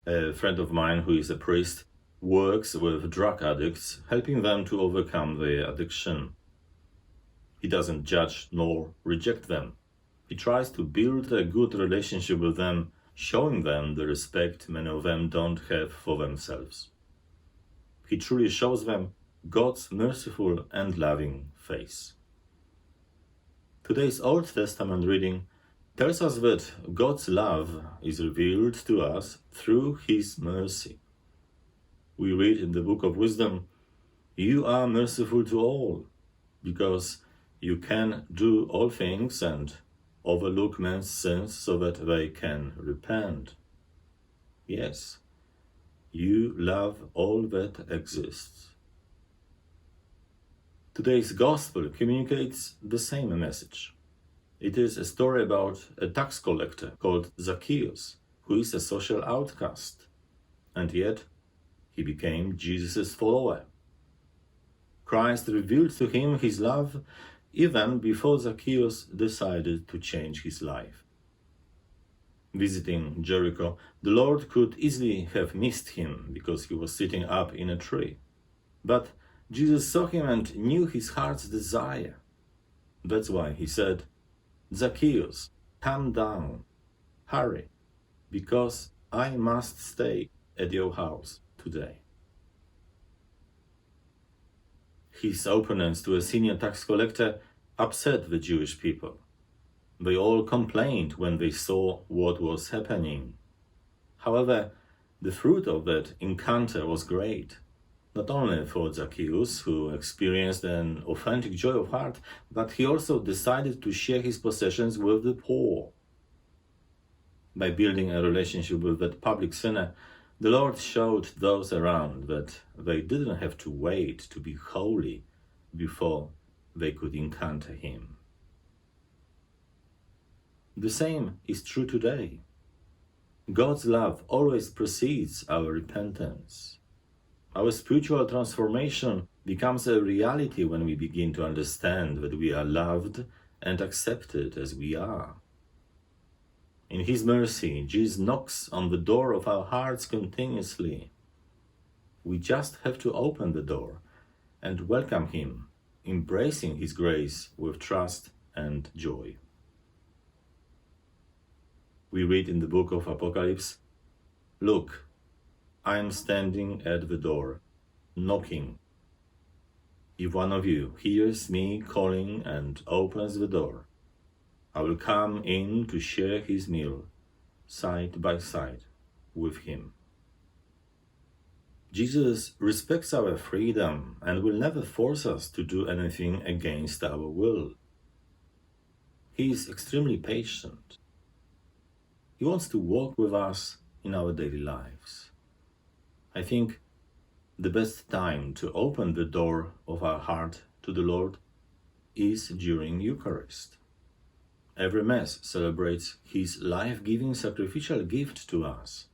A friend of mine who is a priest works with drug addicts, helping them to overcome their addiction. He doesn't judge nor reject them. He tries to build a good relationship with them, showing them the respect many of them don't have for themselves. He truly shows them God's merciful and loving face. Today's Old Testament reading tells us that God's love is revealed to us through His mercy. We read in the Book of Wisdom, "You are merciful to all, because you can do all things and overlook men's sins so that they can repent." Yes, you love all that exists. Today's Gospel communicates the same message. It is a story about a tax collector called Zacchaeus, who is a social outcast, and yet he became Jesus' follower. Christ revealed to him his love even before Zacchaeus decided to change his life. Visiting Jericho, the Lord could easily have missed him because he was sitting up in a tree. But Jesus saw him and knew his heart's desire. That's why he said, "Zacchaeus, come down, hurry, because I must stay at your house today." His opponents to a senior tax collector upset the Jewish people. They all complained when they saw what was happening. However, the fruit of that encounter was great, not only for Zacchaeus, who experienced an authentic joy of heart, but he also decided to share his possessions with the poor. By building a relationship with that public sinner, the Lord showed those around that they didn't have to wait to be holy before they could encounter Him. The same is true today. God's love always precedes our repentance. Our spiritual transformation becomes a reality when we begin to understand that we are loved and accepted as we are. In His mercy, Jesus knocks on the door of our hearts continuously. We just have to open the door and welcome Him, embracing His grace with trust and joy. We read in the book of Apocalypse, "Look, I am standing at the door, knocking. If one of you hears me calling and opens the door, I will come in to share his meal, side by side with him." Jesus respects our freedom and will never force us to do anything against our will. He is extremely patient. He wants to walk with us in our daily lives. I think the best time to open the door of our heart to the Lord is during Eucharist. Every Mass celebrates His life-giving sacrificial gift to us.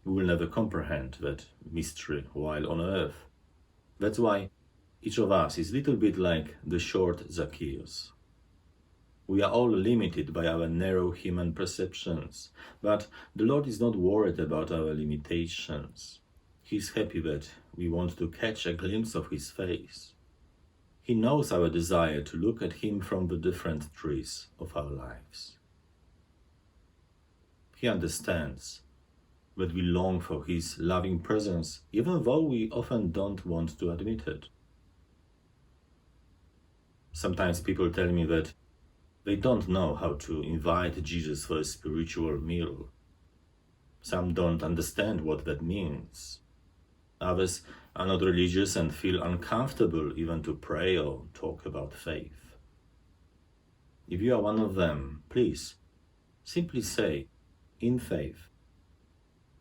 We will never comprehend that mystery while on earth. That's why each of us is a little bit like the short Zacchaeus. We are all limited by our narrow human perceptions, but the Lord is not worried about our limitations. He is happy that we want to catch a glimpse of His face. He knows our desire to look at Him from the different trees of our lives. He understands that we long for His loving presence, even though we often don't want to admit it. Sometimes people tell me that they don't know how to invite Jesus for a spiritual meal. Some don't understand what that means. Others are not religious and feel uncomfortable even to pray or talk about faith. If you are one of them, please simply say, in faith,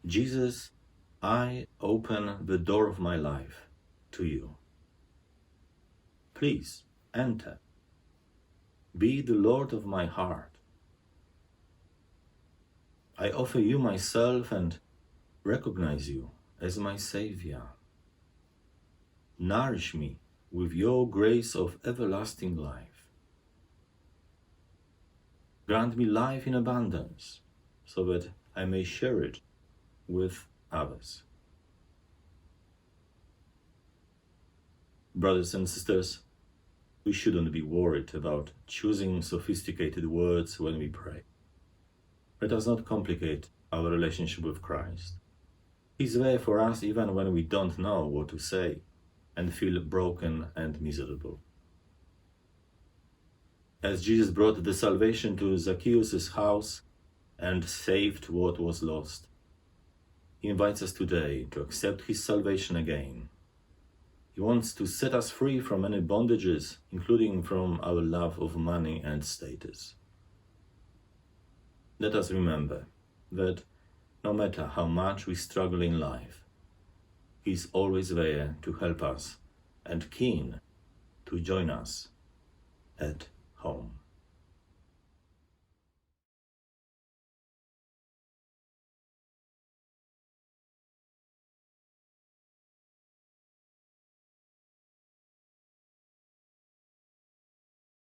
"Jesus, I open the door of my life to you. Please enter. Be the Lord of my heart. I offer you myself and recognize you as my Savior. Nourish me with your grace of everlasting life. Grant me life in abundance, so that I may share it with others. Brothers and sisters, we shouldn't be worried about choosing sophisticated words when we pray. Let us not complicate our relationship with Christ. He's there for us even when we don't know what to say and feel broken and miserable. As Jesus brought the salvation to Zacchaeus' house and saved what was lost, He invites us today to accept His salvation again. He wants to set us free from any bondages, including from our love of money and status. Let us remember that no matter how much we struggle in life, He is always there to help us and keen to join us at home.